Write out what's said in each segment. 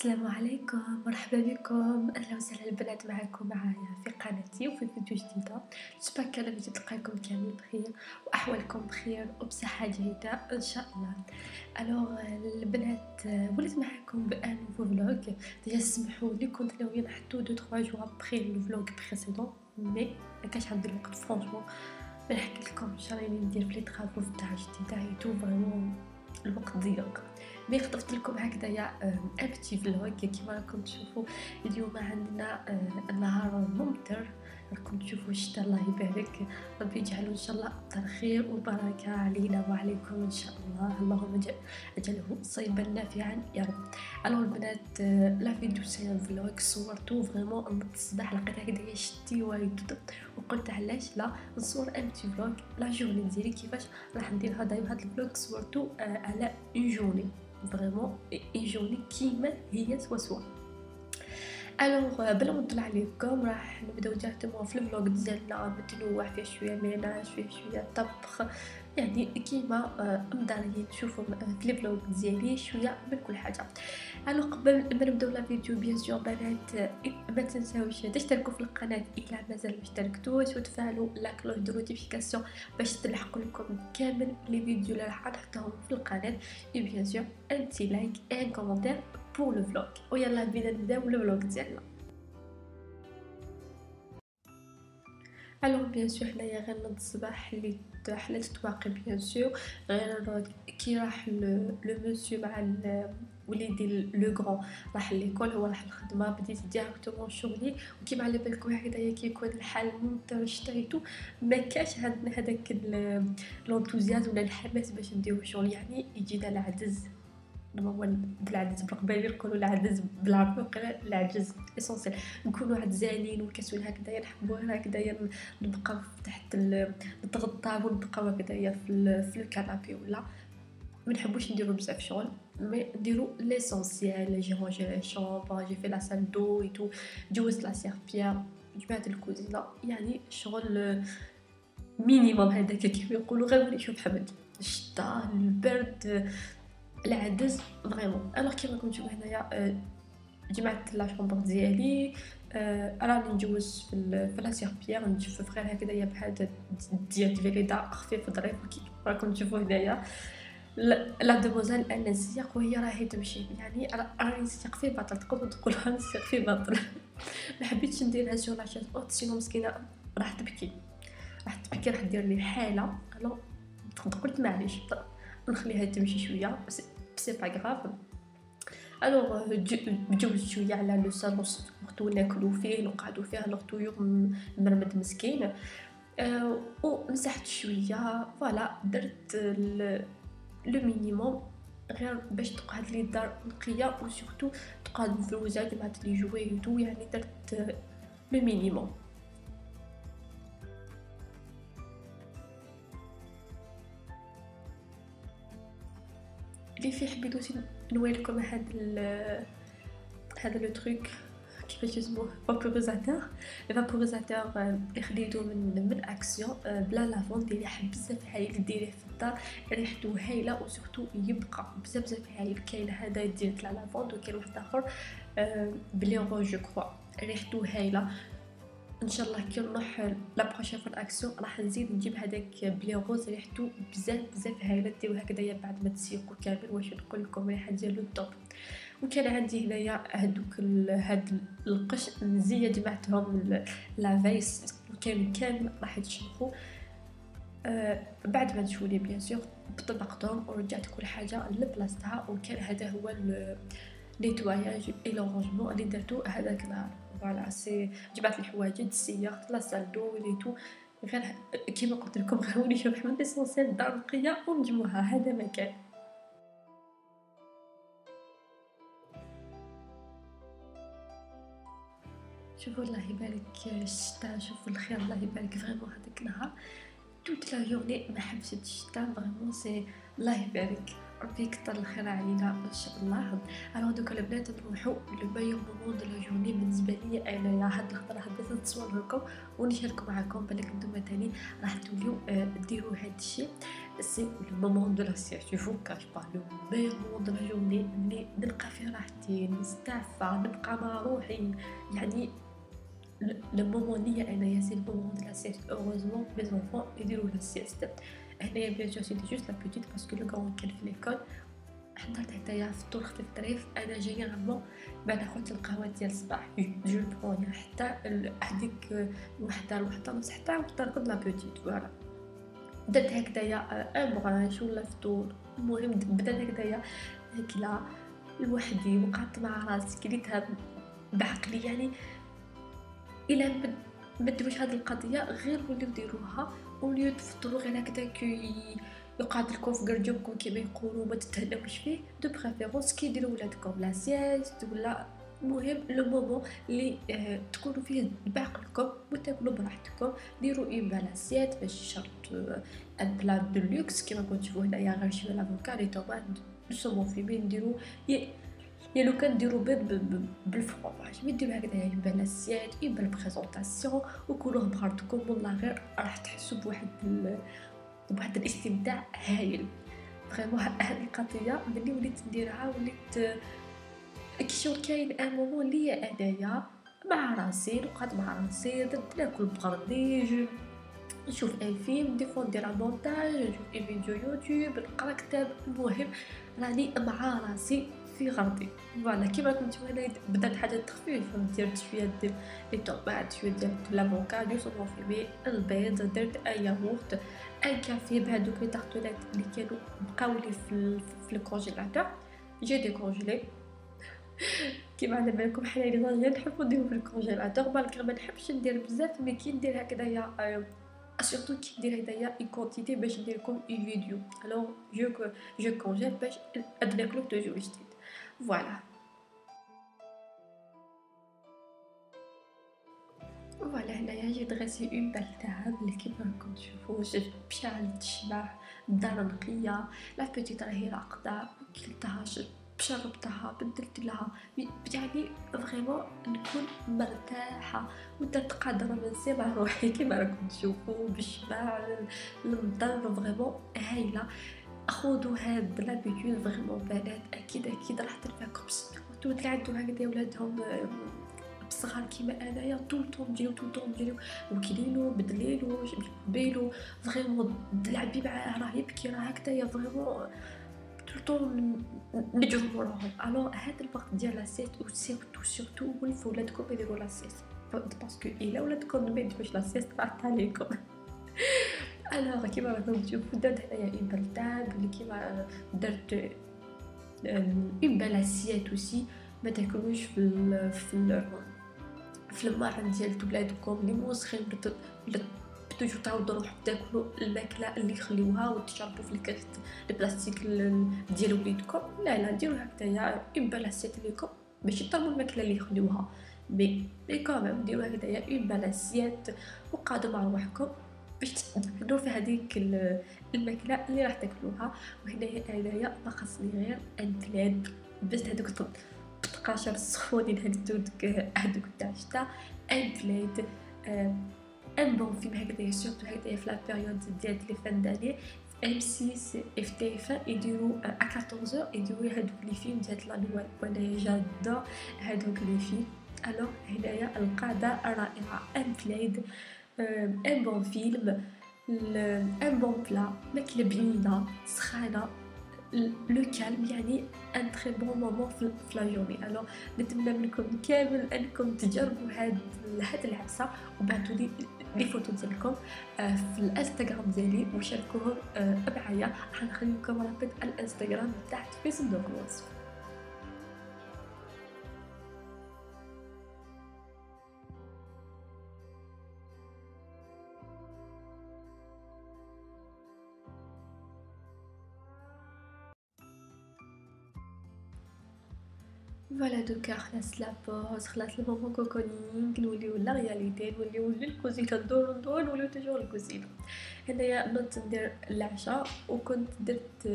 السلام عليكم، مرحبا بكم، اهلا وسهلا البنات معكم معايا في قناتي وفي فيديو جديده. جيت كان فيديو تلقاكم كامل بخير واحوالكم بخير وبصحه جيده ان شاء الله. الوغ البنات وليت معكم بان نوفو فلوغ. ديجا سمحوا لي كنت ناويه نحطو 2 3 جوع بخير لو فلوغ بريسيدون مي مكانش عندي الوقت فرونشمون. ما نحكي لكم راني ندير في لي طرافو في الدار الجديده ايتو فريمون الوقت ضيق. مي خطفت لكم هكذايا ان بتي فلوغ كيما راكم تشوفوا. اليوم عندنا نهار ممطر، راكم تشوفوا الشتا الله يبارك. ربي يجعله ان شاء الله امطار خير وبركه علينا وعليكم ان شاء الله. اللهم اجعله صيبا نافعا يا رب. الو البنات لا فيديو سي فلوغ صورتو فريمون نض الصباح لقيت هكذايا شتي وايد وقلت علاش لا نصور ان بتي فلوغ لا جورني ديالي كيفاش راح ندير هذا الفلوغ. صورتو على اون جورني فريمون اون جورني كيما هي سوا. الوغ بلا ما نطول عليكم راح نبداو ديريكتومون في الفلوغ ديالنا متنوع فيه شويه ميناج فيه شويه طبخ، يعني كيما مدارين تشوفوا في الفلوغ ديالي شويه من كل حاجه. الوغ قبل ما نبداو لا فيديو بيان سور بنات ما تنساوش تشتركوا في القناه الا مازال ما اشتركتوش وتفعلوا لا كلوش دو نوتيفيكاسيون باش تلحقوا لكم كامل لي فيديو اللي راح نحطهم في القناه. اي بيان سور ان تي لايك ان كومونتير بور لو فلوغ. ويلا بينا نبداو الفلوغ ديالنا. الوغ بيان سور حنايا غير نض الصباح اللي حلت تواقي بيان سور غير كي راح لو مسيو مع وليدي لو غران راح ليكول هو راح الخدمه بديت ديريكتومون شغلي. وكيما على بالكم هكذايا كيكون الحال ممطر شتيتو ما كاش عندنا هذاك لونتوزيازم ولا الحماس باش نديرو الشغل، يعني يجينا العجز. هو بالعجز بالقبايل يقولوا العجز بالعربي وقيلا العجز اسونسيل. نكونوا عجزانين وكسول هكذايا نحبوا هكذايا نبقاو تحت نتغطاو ونبقاو هكذايا في الكنابي ولا ما نحبوش نديرو بزاف شغل مي نديرو ليسونسيال. جي رونجي لا شامبر جي في لا سال دو اي تو جوزت لا سيرفيير جمعت الكوزينه، يعني شغل مينيموم هذاك كيما يقولوا غير ولي شوف حمد الشتا البرد العدس فريمون. الوغ كيما راكم تشوفوا هنايا جمعت لا شامبر ديالي راني نجوز في لا سيربيير نجفف غير هكذايا بحال ديال فيليدا خفيف ظريف. كيما راكم تشوفوا هنايا لا دوموزال انا نسيق وهي راهي تمشي، يعني راني نسيق في باطل تقدروا تقولوا نسيق في باطل. ما حبيتش نديرها سور لا شاز اوت سينو مسكينه راح تبكي راح دير لي حاله. الو قلت معليش نخليها تمشي شويه سي با غراف. الوغ جوزت شويه على لو صالون وقتو ناكلو فيه نقعدو فيه الوغ طيور مرمد مسكين ومسحت شويه فوالا درت لو مينيموم غير باش تقعد لي الدار نقيه وسورتو تقعد مفروزه جمعت لي جويتو، يعني درت لو مينيموم. اللي فيه حبيت نوريكم هذا لو تروك كيفاش اسمه فابوريزاتور. الفابوريزاتور اللي خديته من اكسيون بلا لافون ديالي حب بزاف هايل ديريه في الدار ريحته هايله وسورتو يبقى بزاف هايل. كاين هذا ديال لا لافون وكاين واحد اخر بلي روج جو كرو ريحته هايله. ان شاء الله كي نروح لا بروشين فون اكسيون راح نزيد نجيب هذاك بلي روز ريحته بزاف هايله ديروا هكذايا بعد ما تسيقوا كامل. واش نقول لكم ريحه ديالو الطوب. وكان عندي هنايا هادوك هاد القش مزيه جمعتهم لا فيس وكانوا كامل راح يتشرخوا بعد ما نشولي بيان سور طبقتهم ورجعت كل حاجه لبلاصتها. وكان هذا هو نيتواياج اي لونجمون اللي درتو هذاك النهار. فوالا سي جبعت الحوايج سيرت لا سال دو وليتو غير كيما قلت لكم غير ولي شوف حمد اسونسيال الدار نقيه ونجموها هذا مكان. شوفوا الله يبارك الشتا شوفوا الخير الله يبارك فريمون هذاك النهار توت لا جورني ما حبست الشتا فريمون سي الله يبارك ربي يكثر الخير علينا ان شاء الله. الوغ دوكا البنات نروحوا لو مايور مومون دو لا جورني بالنسبه لي انا هاد اللحظه راح نتصور لكم ونشارك معكم بالك نتوما تاني راح توليو ديروا هاد الشيء. سي لو مومون دو لا سيست. جو فو كاش با لو ميور مومون دو لا جورني اللي نلقى فيه راحتي، نستعفى، نبقى مع روحي. يعني لو مومون ليا انايا سي لو مومون دو لا سيست. اوروزمون مي زونفون يديروا لا سيست. هنايا بيان سور سيتي جوست لا بوتيت باسكو لو كون كان في ليكول حضرت حتى فطور خفيف طريف. انا جينيرالمون بعد خدت القهوه ديال الصباح جو بروني حتى هذيك وحده نص حتى ترقد لا بوتيت. فوالا بدات هكذايا ان برانش ولا فطور. المهم بدات هكذايا هكلا لوحدي وقعدت مع راسي كليتها بعقلي. يعني الى بدوش هذه القضيه غير وليو ديروها وليو تفطروا غير هكذا يقعد لكم في قرجوكم كيما يقولوا ما تتهناوش فيه. دو بريفيرونس كي يديروا ولادكم لا سيست ولا المهم لو مومون اللي تكونوا فيه بعقلكم وتاكلوا براحتكم. ديروا اون بالاسيات ماشي شرط ان بلا دو لوكس كيما كنتشوفوا هنايا غير شويه لافوكا لي طوماط دو سومون فيمي. نديروا يا لو كان ديروا بيض بالفرomاج مي ديروا هكذا اون بالاسيات اون بالبريزونطاسيون وكلوه بخاطركم. والله غير راح تحسوا بواحد الاستمتاع هايل. فريمون هذه القضيه ملي وليت نديرها وليت كيشور كاين ان مومون ليا انايا مع راسي نقعد مع راسي ناكل بغردي نشوف ان فيلم دي فوا ندير مونتاج نشوف اي فيديو يوتيوب نقرا كتاب. المهم راني مع راسي في غردي. فوالا كيما كنت وانا بدات حاجات خفيفه درت شويه ديال لي طوماط شويه ديال لافوكا دو سومون فيمي البيض درت ان ياغورت ان كافي بهذوك لي طارطولات اللي كانوا بقاو لي في الكونجيلاتور. جي ديكونجيلي كيما على بالكم حنا لي زاجيان نحبوا نديرو في الكونجيلاتور بالك ما نحبش ندير بزاف. مي كي ندير هكذايا سورتو كي ندير هدايا اي كونتيتي باش ندير لكم اي فيديو. الوغ جو كونجيل باش ادناكلو توجور جديد. فوالا هنايا جي دراسي اون بال تاعها اللي كيما راكم تشوفوا بشعل تشبع الدار نقيه. لا بوتيت راهي راقده كلتها شربتها بدلت لها. يعني فريمون نكون مرتاحه ودرت قادره نسي مع روحي كيما راكم تشوفوا بالشبع المنظر. فريمون هايله. خذوا هاد لابيتود فريمون بنات اكيد راح تنفعكم. سورتو اللي عندهم هكذا ولادهم صغار كيما انايا طول نجيو وكليلو بدليلو بيلو فريمون تلعبي معاه راه يبكي راه هكذايا فريمون طول نجرو وراهم. الو هذا الوقت ديال لا سيست سورتو ولفوا ولادكم يديروا لا سيست باسكو الا ولادكم ما يديروش لا سيست راح عليكم. الوغ كيما راكم تشوفوا درت هنايا اون بلتاب اللي كيما درت اون بالاسيات اوسي. ما تاكلوش في الماعن ديال ولادكم اللي موسخين توجو تعاودوا روحكم تاكلوا الماكله اللي خليوها وتشربوا في الكاس البلاستيك ديال وليدكم. لا ديروا هكذايا اون بالاسيات ليكم باش تطلبوا الماكله اللي خليوها. مي كامل ديروا هكذايا اون بالاسيات وقادوا مع روحكم باش تدور في هذيك الماكله اللي راح تاكلوها. وهنايا ما خاصني غير ان بلاد باش هذوك القاشر السخونين هذوك تاع الشتا. ان بلاد ان بون فيلم هكذايا سورتو هكذايا في لا بيريود ديال لي فان داني ام 6 اف تي اف يديروا ا 14 يديروا هذوك لي فيلم ديال لا نوال. وانا جاده هذوك لي فيلم. الو هنايا القاعده رائعه. ان بلاد ان بون فيلم ان بون بلا ماكله بنينه سخانه لو كالم. يعني ان تري بون مومون في لا جورني. الو نتمنى منكم كامل انكم تجربوا هاد العبسه وبعثوا لي لي فوتو ديالكم في الانستغرام ديالي وشاركوهم معايا. غنخلي لكم رابط الانستغرام تحت في صندوق الوصف. فوالا دوكا خلاص لابوز خلاص المومون كوكونينغ نوليو لا رياليتي نوليو للكوزينه ندور نوليو توجور الكوزينه. هنايا نوضت ندير العشاء وكنت درت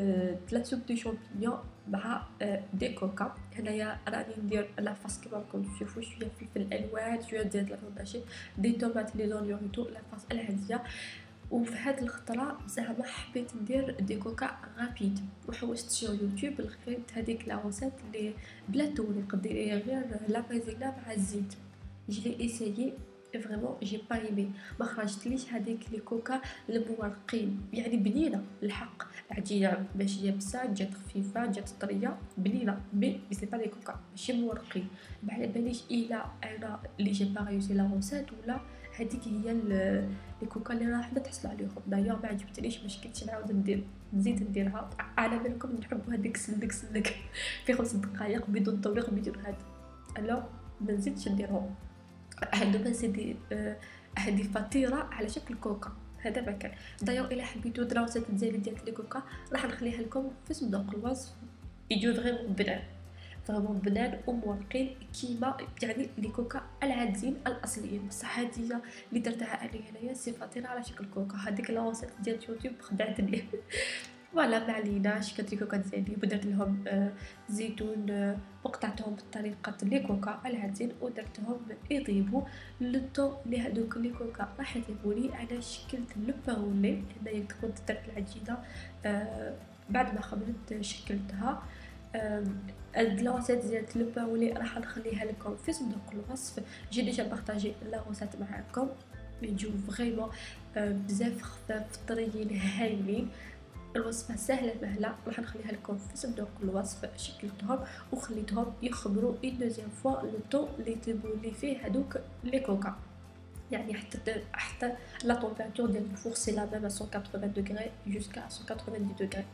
لا سوب دو شامبينيون مع دي كوكا. هنايا راني ندير لافاس كيما راكم تشوفوا شويه فلفل الوان شويه ديال الفرماجي دي طوماط لي زونيوريتو لافاس العاديه وفي هذه الخطره زعما حبيت ندير دي كوكا غابيد، وحوست سور يوتيوب لقيت هذيك لا روسيت اللي بلا توريق ديري غير لا مايزينا مع الزيت. جي ايسايي فريمون جي با ايمي، ما خرجتليش هذيك لي كوكا المورقين، يعني بنينه الحق، عجينه ماشي يابسه، جات خفيفه جات طريه بنينه، مي سي با لي كوكا ماشي مورقين. ما على باليش الا انا اللي جي با ريوسي لا روسيت ولا هذيك هي لي كوكا اللي راح نتحصل عليهم. دايوغ ما عجبتنيش، ما شكيتش نعاود نزيد نديرها. على بالكم نحب هذيك سلك في 5 دقائق بدون توريق بدون هذا، الو ما نزيدش نديرهم. هادو سيدي هذه فطيره على شكل كوكا، هذا ما كان. دايوغ الا حبيتو دراوسات ديالي ديال لي كوكا راح نخليها لكم في صندوق الوصف، يجيو فريمون بنان، فريمون بنان ومورقين كيما يعني لي كوكا العاديين الاصليين. بصح هاديه اللي درتها انا هنايا سي فطيره على شكل كوكا، هذيك لاوسات ديال يوتيوب خدعتني. فوالا ما عليناش، كانت لي كوكا ديالي ودرت لهم زيتون، وقطعتهم بطريقه لي كوكا العاديين ودرتهم يطيبوا لو طون اللي هذوك لي كوكا راح يطيبوا لي. انا شكلت لو باولي هنايا، كنت درت العجينه بعد ما خمرت شكلتها. اللاوسات ديال لو باولي راح نخليها لكم في صندوق الوصف. جي ديجا بارطاجي لاوسات معاكم، يجيو فريمون بزاف خفاف طريين هايلين. الوصفه سهله مهله، راح نخليها لكم في صندوق الوصف. شكلتهم وخليتهم يخمروا اون دوزيام فوا لو طون اللي يطيبوا لي فيه هذوك لي كوكا، يعني حتى لا طومبيراتور ديال الفور سي لا ميم 180 دوغري جوسكا 190 دوغري.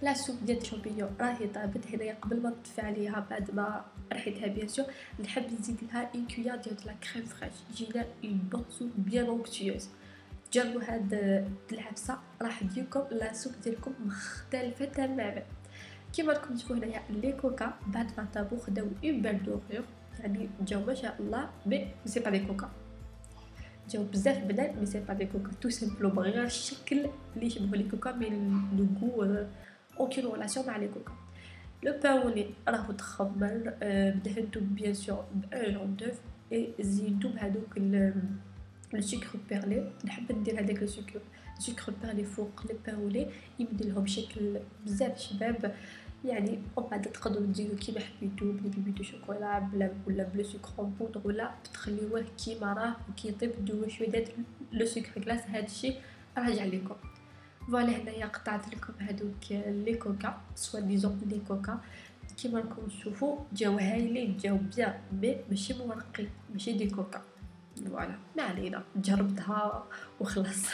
لا سوب ديال الشامبينيون راهي طابت هنايا. قبل ما نطفي عليها بعد ما رحيتها بيان سور نحب نزيد لها اون كويار ديال لا كريم فريش، تجينا اون بون سوب بيان اونكتيوز. جربوا هاد العبسه راح تجيكم لا سوب ديالكم مختلفه تماما. كيما راكم تشوفوا هنايا لي كوكا بعد ما طابو خداو اون بال دوغور، يعني جاو ما شاء الله، مي سي با دي كوكا، جاو بزاف بنان مي سي با دي كوكا تو سامبلومون غير الشكل اللي يشبهوا لي كوكا، مي لو غو اوكين ريلاسيون مع لي كوكا. لو باولي راهو تخمر، دهنتو بيان سور بان جون دوف اي زيدتو بهذوك لو سكر بيرلي. نحب ندير هذاك لو سكر بيرلي فوق لي باولي، يبدي لهم شكل بزاف شباب. يعني وبعد تقدروا ديروا كيما حبيتو بلي بيبيتو شوكولا بلا ولا بلو سكر بودر، ولا تخليوه كيما راه وكيطيب ديروا شويه لو سكر كلاص. هادشي راجع لكم. فوالا هنايا قطعت لكم هذوك لي كوكا سوا ديزون لي كوكا كيما راكم تشوفوا، جاو هايلين جاو بيان، مي ماشي مورقين ماشي دي كوكا. فوالا ما علينا، جربتها وخلاص.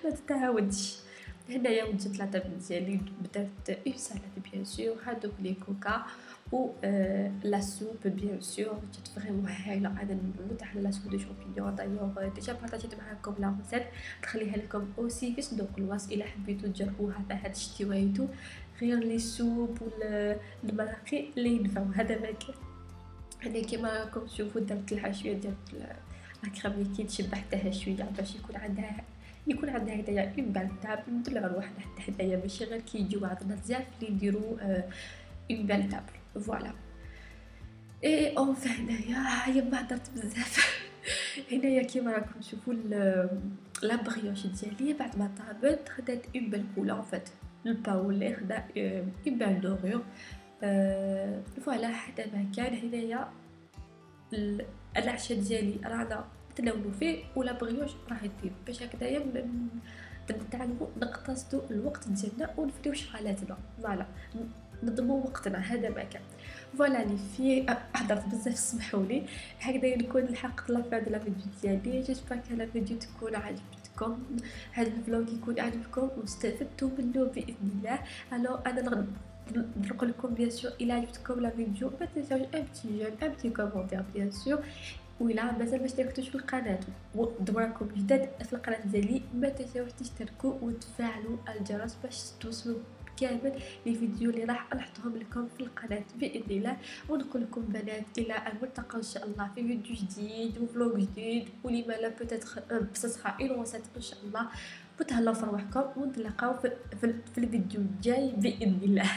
ما تتعاودش. هنايا وجدت لاطابل ديالي، بدات اون سالاد بيان سور، هادوك لي كوكا و لا سوب بيان سور جات فريمون هايله. انا نموت على لا سوب دو شامبينيون. دايوغ ديجا بارطاجيت معاكم لا ريسيت، نخليها لكم اوسي في صندوق الوصف الا حبيتو تجربوها في هاد الشتويتو. غير لي سوب ولا المراقي اللي ينفعو هذا ما كان. انا كيما راكم تشوفوا درت لها شويه ديال الكريم ليكيد، شبحتها شويه باش يكون عندها هدايا اون بال تابل. ندلع روحنا حتى هدايا ماشي غير كيجيو عندنا بزاف اللي نديرو اون بال تابل. فوالا اي اون هنايا هيا ما هضرت بزاف. هنايا كيما راكم تشوفوا لا بريوش ديالي بعد ما طابت خدات اون بال كولا فات الباولي خدا اون بال دوغور. فوالا حتى ما كان هنايا العشاء ديالي رانا نتناولوا فيه ولا بريوش راه يطيب، باش هكذايا نتعلموا نقتصدوا الوقت ديالنا ونفريو شغالاتنا. فوالا نضموا وقتنا هذا ما كان. فوالا لي في حضرت بزاف سمحوا لي. هكذا نكون لحقت لا فان دو لا فيديو ديالي. جيسبر كان لا فيديو تكون عجبتكم، هذا الفلوق يكون عجبكم واستفدتوا منه باذن الله. الو انا نقول لكم بيان سور الى عجبتكم لا فيديو ما تنساوش ان بتي كومونتير بيان سور. وإلا مازال ما اشتركتوش في القناه ودوراكم جداد في القناه ديالي ما تنساوش تشتركوا وتفعلوا الجرس باش توصلوا كامل لي فيديو اللي راح نحطهم لكم في القناه باذن الله. ونقول لكم بنات الى الملتقى ان شاء الله في فيديو جديد وفلوق جديد، ولما لا بوتيتر بصصحه انوسات ان شاء الله. وتهلاو في روحكم ونتلاقاو في الفيديو الجاي باذن الله.